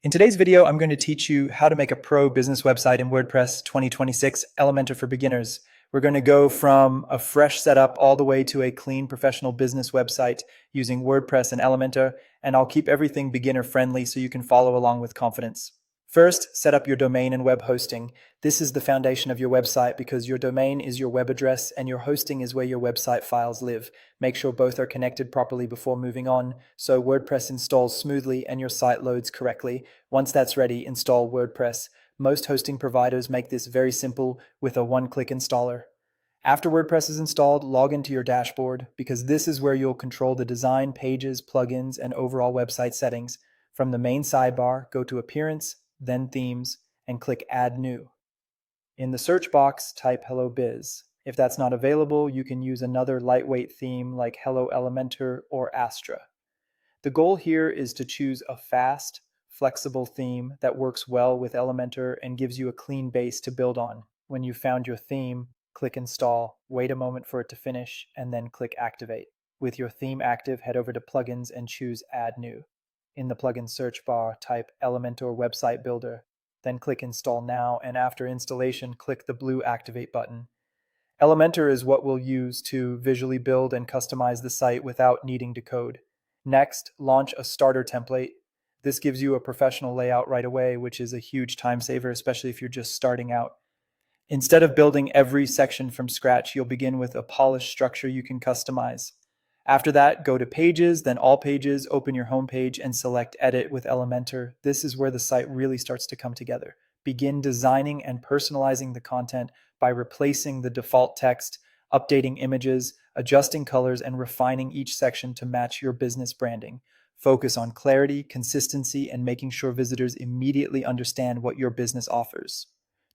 In today's video, I'm going to teach you how to make a pro business website in WordPress 2026 Elementor for beginners. We're going to go from a fresh setup all the way to a clean professional business website using WordPress and Elementor, and I'll keep everything beginner friendly so you can follow along with confidence. First, set up your domain and web hosting. This is the foundation of your website because your domain is your web address and your hosting is where your website files live. Make sure both are connected properly before moving on so WordPress installs smoothly and your site loads correctly. Once that's ready, install WordPress. Most hosting providers make this very simple with a one-click installer. After WordPress is installed, log into your dashboard because this is where you'll control the design, pages, plugins, and overall website settings. From the main sidebar, go to Appearance, then Themes, and click Add New. In the search box, type Hello Biz. If that's not available, you can use another lightweight theme like Hello Elementor or Astra. The goal here is to choose a fast, flexible theme that works well with Elementor and gives you a clean base to build on. When you've found your theme, click Install, wait a moment for it to finish, and then click Activate. With your theme active, head over to Plugins and choose Add New. In the plugin search bar, type Elementor Website Builder, then click Install Now, and after installation, click the blue Activate button. Elementor is what we'll use to visually build and customize the site without needing to code. Next, launch a starter template. This gives you a professional layout right away, which is a huge time saver, especially if you're just starting out. Instead of building every section from scratch, you'll begin with a polished structure you can customize. After that, go to Pages, then All Pages, open your home page, and select Edit with Elementor. This is where the site really starts to come together. Begin designing and personalizing the content by replacing the default text, updating images, adjusting colors, and refining each section to match your business branding. Focus on clarity, consistency, and making sure visitors immediately understand what your business offers.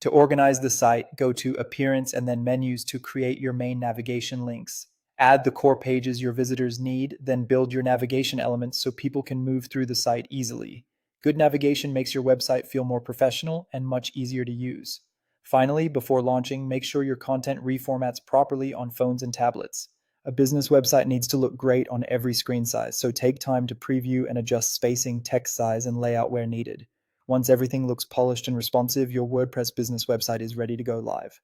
To organize the site, go to Appearance and then Menus to create your main navigation links. Add the core pages your visitors need, then build your navigation elements so people can move through the site easily. Good navigation makes your website feel more professional and much easier to use. Finally, before launching, make sure your content reformats properly on phones and tablets. A business website needs to look great on every screen size, so take time to preview and adjust spacing, text size, and layout where needed. Once everything looks polished and responsive, your WordPress business website is ready to go live.